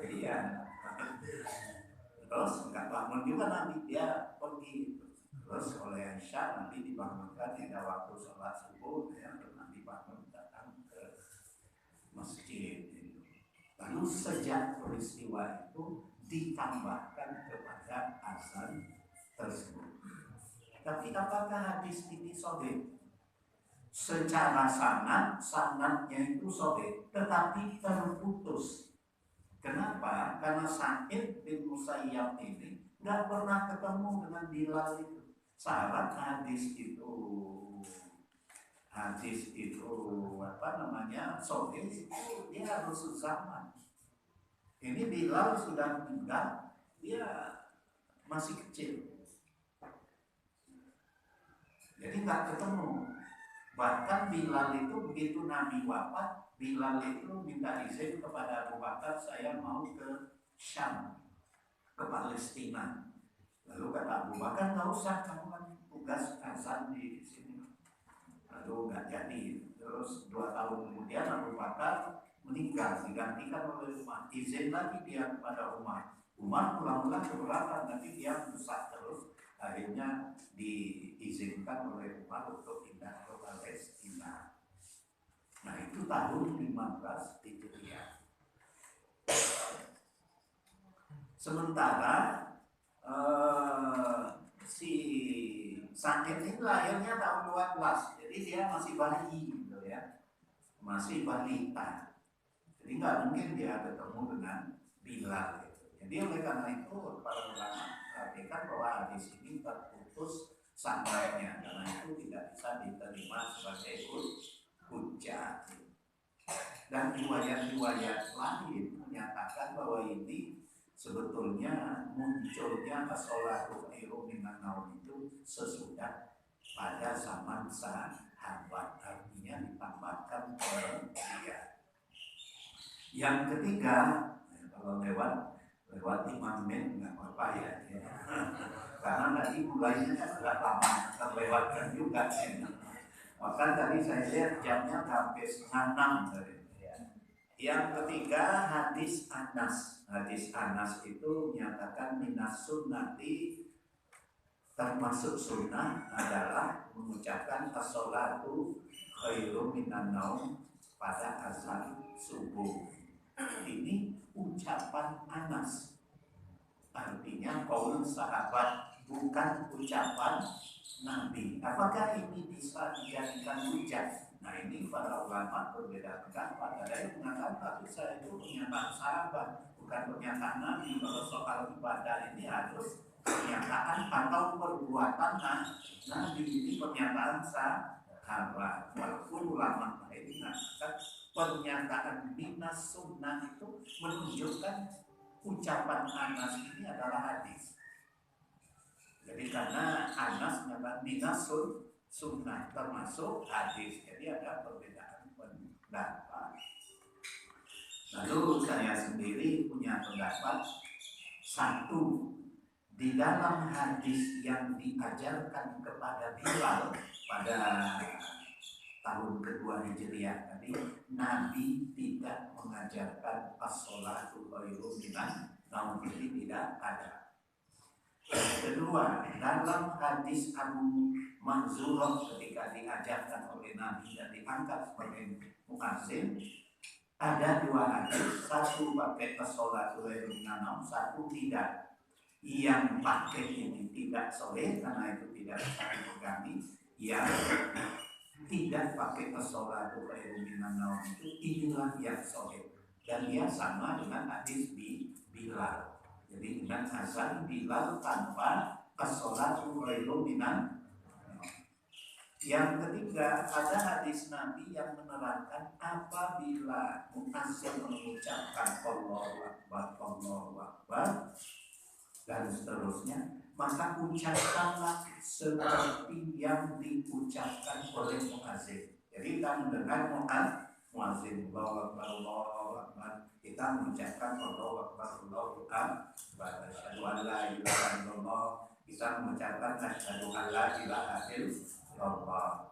Iya. Terus nggak bangun juga Nabi, dia pergi. Terus oleh Aisyah Nabi dibangunkan ada waktu sholat subuh, ya, Nabi bangun datang ke masjid. Lalu sejak peristiwa itu ditambahkan kepada azan tersebut. Tapi apakah hadis ini sahih? Secara sanadnya itu sahih, tetapi terputus. Kenapa? Karena Sa'id bin Musayyab ini nggak pernah ketemu dengan Bilal itu. Syarat hadis itu sahih itu dia harus zaman. Ini Bilal sudah meninggal, dia masih kecil. Jadi nggak ketemu. Bahkan Bilal itu begitu Nabi wafat, Bilal itu minta izin kepada Abu Bakar, saya mau ke Syam, ke Palestina. Lalu kata Abu Bakar, nggak usah, kamu kan tugas azan di sini. Lalu nggak jadi. Terus 2 tahun kemudian Abu Bakar meninggal, digantikan oleh Umar. Izin lagi dia kepada Umar. Umar pulang-pulang keberatan, tapi dia mendesak terus. Akhirnya diizinkan oleh Umar untuk pindah ke Palestina. Nah itu tahun 15 Hijriah. Sementara si Sa'id ini lahirnya tahun 12, jadi dia masih bayi gitu ya, masih balita. Jadi nggak mungkin dia ketemu dengan Bilal gitu. Jadi oleh karena itu para ulama perhatikan bahwa hadis ini terputus sanadnya, karena itu tidak bisa diterima sebagai hujjah. Dan riwayat-riwayat lain menyatakan bahwa ini sebetulnya munculnya as-sholatu khairum minan naum itu sesudah pada zaman sahabat, artinya ditambahkan dia. Yang ketiga, kalau lewat 5 menit nggak apa-apa ya. Karena tadi mulainya sudah lama terlewatkan juga. Maka tadi saya lihat jamnya sampai 5:30 tadi. Yang ketiga hadis Anas. Hadis Anas itu menyatakan minas sunnati, termasuk sunnah adalah mengucapkan as-sholatu khairum minan naum pada azan subuh. Ini ucapan Anas, artinya kaul sahabat, bukan ucapan Nabi. Apakah ini bisa dijadikan hujjah? Nah ini para ulama berbeda pendapat. Ada yang mengatakan tapi saya itu pernyataan sahabat, bukan pernyataan Nabi. Kalau soal ibadah ini harus pernyataan atau perbuatan Nabi. Ini pernyataan sahabat. Walaupun ulama lain mengatakan pernyataan minas sunnah itu menunjukkan ucapan Anas ini adalah hadis. Jadi karena Anas menyatakan minas sunnah termasuk hadis, jadi ada perbedaan pendapat. Lalu saya sendiri punya pendapat satu, di dalam hadis yang diajarkan kepada Bilal pada tahun kedua Hijriah tadi, Nabi tidak mengajarkan as-sholatu khairum minan naum, ini tidak ada. Kedua, dalam hadis Abu Manzurah ketika diajarkan oleh Nabi dan diangkat sebagai muazzin, ada 2 hadis, satu pakai as-sholatu khairum minan naum, satu tidak. Yang pakai ini tidak sahih karena itu tidak bisa dipegangi. Yang tidak pakai as-sholatu khairum minan naum itu inilah yang sahih, dan dia sama dengan hadis Bilal. Jadi dengan azan Bilal tanpa as-sholatu khairum minan. Yang ketiga, ada hadis Nabi yang menerangkan apabila muazzin mengucapkan Allahu Akbar dan seterusnya, maka ucapkanlah seperti yang diucapkan oleh muazzin. Jadi kita mendengar muazzin Allahu Akbar, kita mengucapkan Allahu Akbar, asyhadu an la ilaha illallah, kita mengucapkan asyhadu an la ilaha illallah.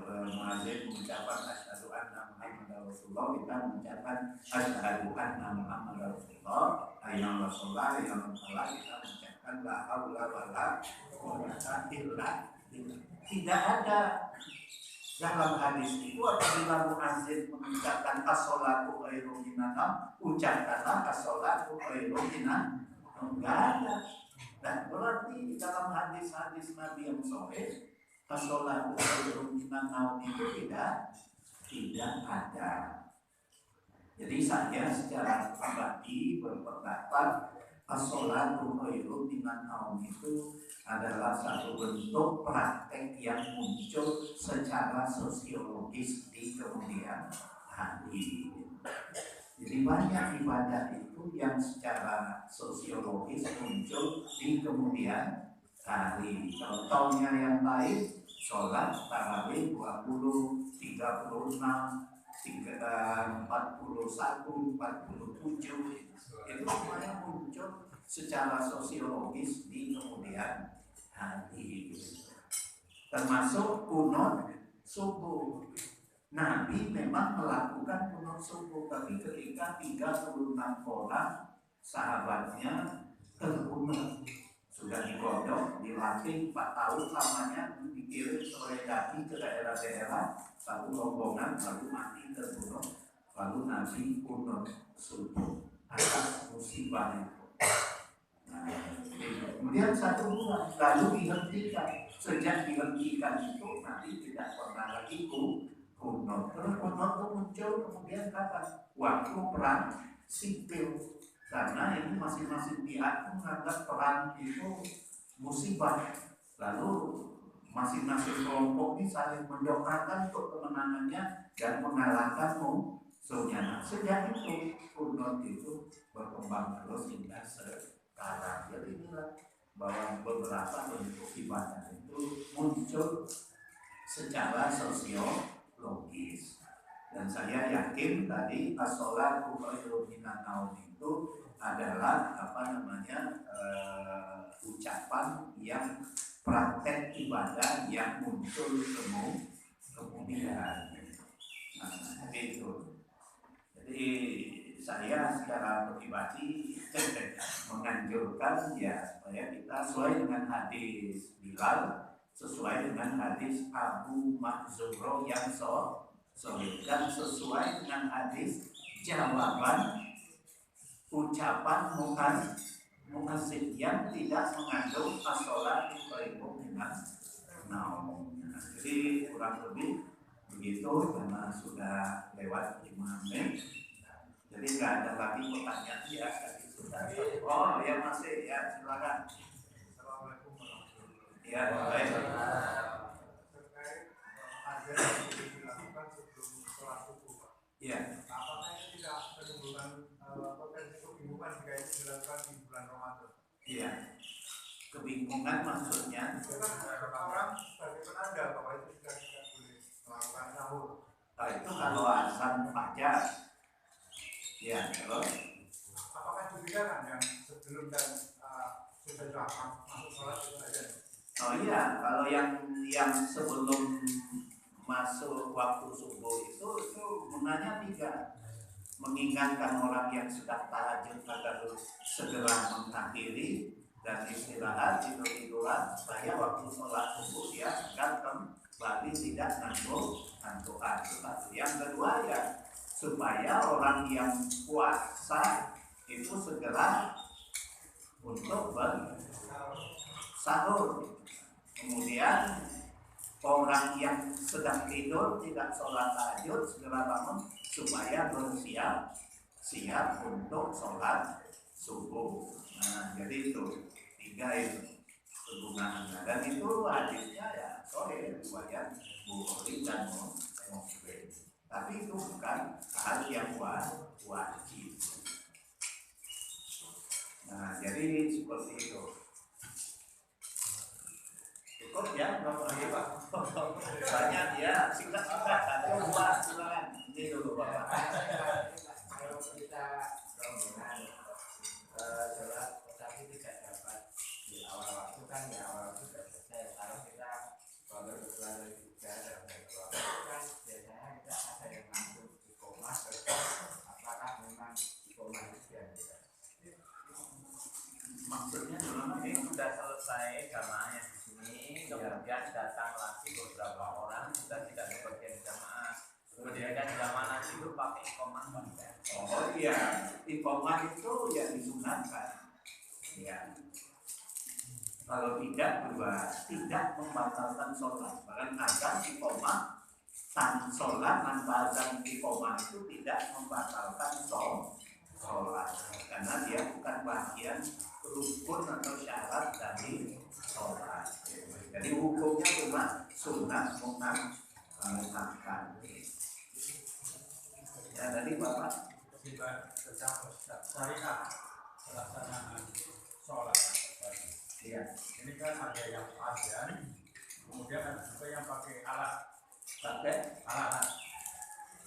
Muazzin mengucapkan asyhadu anna Muhammadar Rasulullah, kita mengucapkan asyhadu anna Muhammadar Rasulullah. Ayat Rasulullah yang salah kita mengucapkan la haula wala quwwata illa billah. Tidak ada dalam hadis itu apabila muazzin mengucapkan as-sholatu khairum minan naum, ucapkanlah as-sholatu khairum minan naum. Enggak ada. Dan berarti dalam hadis-hadis Nabi yang sahih as-sholatu khairum minan naum itu tidak ada. Jadi saya secara pribadi berpendapat as-sholatu khairum minan naum itu adalah satu bentuk praktek yang muncul secara sosiologis di kemudian hari. Jadi banyak ibadah itu yang secara sosiologis muncul di kemudian hari. Contohnya yang lain, sholat tarawih 20, 36, 41, 47, itu semuanya muncul secara sosiologis di kemudian hari. Termasuk kunut subuh. Nabi memang melakukan kunut subuh, tapi ketika 36 orang sahabatnya terkunut, sudah digodok, dilatih 4 tahun lamanya, dikirim oleh Nabi ke daerah-daerah, satu rombongan lalu mati terbunuh, lalu Nabi kunut subuh atas musibah itu. Nah, kemudian 1 bulan lalu dihentikan. Sejak dihentikan itu Nabi tidak pernah lagi kunut. Terus kunut itu muncul kemudian kapan? Waktu perang sipil. Karena ini masing-masing pihak menganggap perang itu musibah. Lalu masing-masing kelompok ini saling mendoakan untuk kemenangannya dan mengalahkan musuhnya. Nah, sejak itu kunut itu berkembang terus hingga sekarang. Jadi inilah bahwa beberapa bentuk ibadah itu muncul secara sosiologis. Dan saya yakin tadi as-sholatu khairum minan naum itu adalah ucapan yang praktek ibadah yang muncul kemudian. Nah, itu. Jadi saya secara pribadi menganjurkan ya supaya kita sesuai dengan hadis Bilal, sesuai dengan hadis Abu Mahzuro yang sahih, dan sesuai dengan hadis jawaban ucapan muazzin yang tidak mengandung as-sholatu khairum minan naum. Jadi kurang lebih begitu karena sudah lewat 5 menit. Jadi nggak ada lagi pertanyaan ya. Oh ya masih ya, silakan. Assalamualaikum warahmatullahi wabarakatuh. Ya baik. Terkait azan yang dilakukan sebelum sholat subuh, Pak. Ya. Apakah ini tidak menimbulkan potensi kebingungan jika itu dilakukan di bulan Ramadan? Iya. Kebingungan maksudnya? Orang sebagai penanda bahwa itu sudah tidak boleh melakukan sahur. Oh, itu kalau azan fajar. Ya, terus? Apakah dibedakan yang sebelum dan sudah masuk sholat itu saja? Oh iya, kalau yang sebelum masuk waktu subuh itu gunanya 3. Mengingatkan orang yang sedang tahajud agar segera mengakhiri dan istirahat tidur-tiduran supaya waktu sholat subuh dia akan kembali tidak ngantuk-ngantukan. Yang kedua ya supaya orang yang puasa itu segera untuk bersahur. Kemudian orang yang sedang tidur tidak sholat tahajud segera bangun supaya bersiap untuk sholat subuh. Nah, jadi itu 3 itu kegunaannya, dan itu wajibnya ya sore riwayat Bukhari dan Muslim. Tapi itu bukan hal yang wajib. Nah, jadi seperti itu. Cukup ya, Bapak lagi Pak. Banyak ya, singkat-singkat. Ada Pak, silakan. Ini dulu Bapak. Kalau kita rombongan sholat tetapi tidak dapat di awal waktu kan di awal waktu sudah selesai. Sekarang kita kalau berlalu juga dalam waktu kan biasanya kita ada yang masuk di koma. Apakah memang di koma itu biasa? Maksudnya gimana? Ini sudah selesai jamaahnya di sini, kemudian datang lagi beberapa orang sudah tidak sebagian jamaah. Kemudian jamaah itu pakai iqamah. Oh iya, iqamah itu ya disunatkan. Ya. Kalau tidak membatalkan sholat. Bahkan azan iqamah tan sholat tanpa azan iqamah itu tidak membatalkan sholat. Karena dia bukan bagian rukun atau syarat dari sholat. Jadi hukumnya cuma sunat mengamalkan. Ya tadi Bapak tentang syariat pelaksanaan sholat. ya. Ini kan ada yang azan, kemudian ada juga yang pakai alat,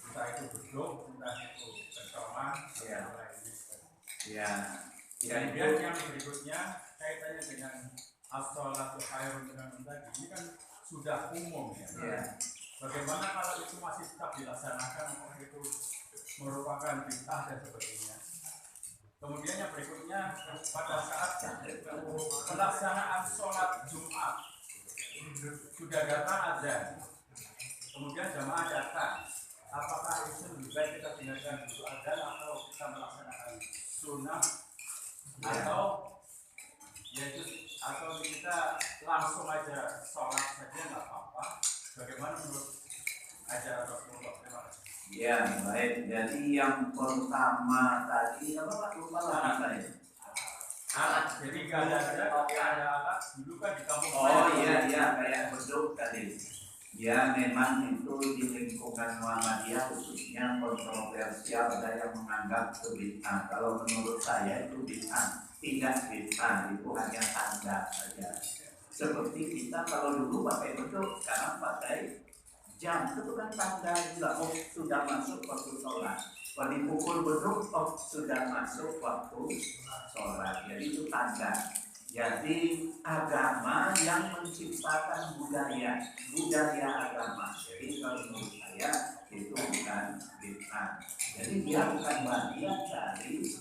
entah itu beduk, entah itu kentongan, Ya. dan lainnya. Ya. Kemudian yang berikutnya kaitannya dengan as-sholatu khairun minan naum tadi, ini kan sudah umum ya. Ya. Bagaimana kalau itu masih tetap dilaksanakan, apakah itu merupakan bid'ah dan sebagainya. Kemudian yang berikutnya pada saat pelaksanaan sholat Jumat sudah datang azan, kemudian jamaah datang, apakah itu lebih baik kita dengarkan dulu azan atau kita melaksanakan sunnah atau yaitu atau kita langsung aja sholat saja nggak apa-apa? Bagaimana menurut ajaran Rasulullah? Terima kasih. Ya, baik. Jadi yang pertama tadi apa Pak? Lupa lagi saya. Alat, jadi nggak ada tapi ada alat dulu kan di kampung. Oh iya kayak beduk tadi. Ya memang itu di lingkungan Muhammadiyah khususnya kontroversial, ada yang menganggap itu bid'ah. Kalau menurut saya itu bid'ah, tidak bid'ah, itu hanya tanda saja. Seperti kita kalau dulu pakai beduk, sekarang pakai jam, itu kan tanda juga, oh sudah masuk waktu sholat. Kalau dipukul beduk, oh sudah masuk waktu sholat. Jadi itu tanda. Jadi agama yang menciptakan budaya agama. Jadi kalau menurut saya itu bukan bid'ah. Jadi dia bukan bagian dari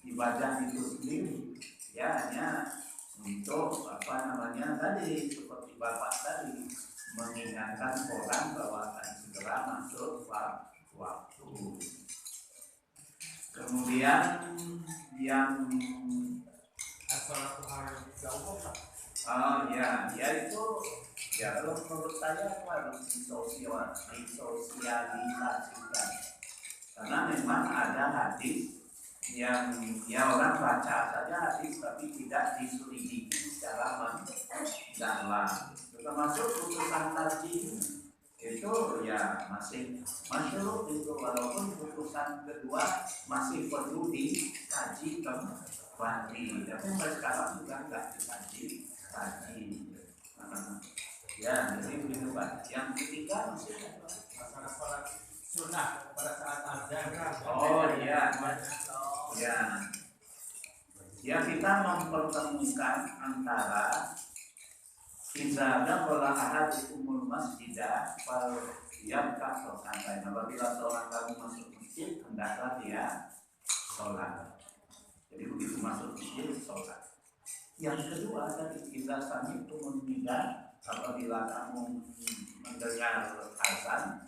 ibadah itu sendiri. Ya hanya untuk tadi seperti Bapak tadi mengingatkan orang bahwa akan segera masuk waktu. Kemudian yang As-sholatu khairun minan naum. itu ya kalau menurut saya harus disosialisasikan, karena memang ada hadis yang ya orang baca saja hadis tapi tidak diselidiki secara mendalam. Termasuk putusan tarjih itu ya masih masyhur itu, walaupun putusan kedua masih perlu dikaji kembali, tapi sekarang juga nggak dikaji. Ya jadi begitu Pak. Yang ketiga masih Masalah sholat sunnah pada saat azan. oh iya ya kita mempertemukan antara Izada bola ahad umul masjidah fal yamkah sholat. Apabila seorang kamu masuk masjid, hendaklah dia sholat. Jadi begitu masuk masjid, sholat. Yang kedua dari Iza sami tumun nida, apabila kamu mendengar azan,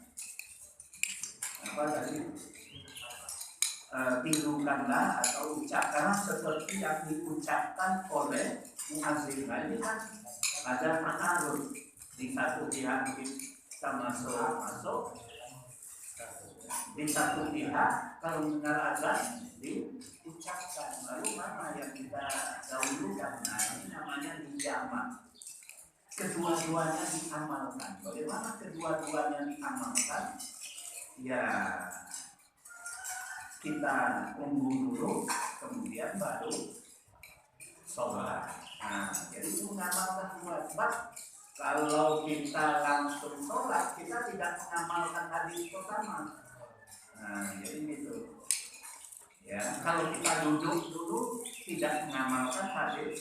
tirukanlah atau ucapkanlah seperti yang diucapkan oleh muazzin. Ini kan ada pengaruh di satu pihak kita masuk di satu pihak kalau mendengar azan diucapkan, lalu mana yang kita dahulukan? Nah ini namanya dijamak. Kedua-duanya diamalkan. Bagaimana kedua-duanya diamalkan? Ya kita tunggu dulu, kemudian baru sholat. Nah, jadi mengamalkan dua. Sebab kalau kita langsung sholat, kita tidak mengamalkan hadis pertama. Nah, jadi gitu. Ya, kalau kita duduk dulu tidak mengamalkan hadis.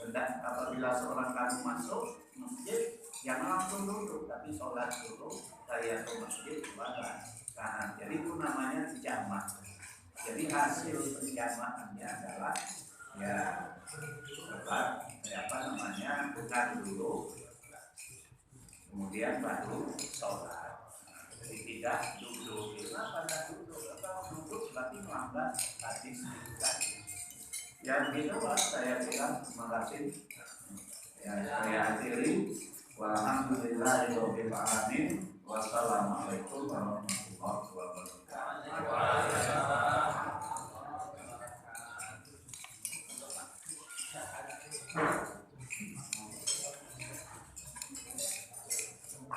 Hendak apabila seorang kamu masuk masjid, jangan langsung duduk, tapi sholat dulu. Saya ke masjid ibadah. Nah, jadi itu namanya jamak. Jadi hasil penjamaannya adalah ya apa namanya, bukan dulu, kemudian baru sholat. Jadi tidak duduk. Kenapa tidak duduk? Kalau duduk berarti melanggar hadis itu tadi. Ya begitulah saya bilang. Terima kasih. Ya, saya akhiri. Walhamdulillahirobbilalamin. Wassalamualaikum warahmatullahi wabarakatuh.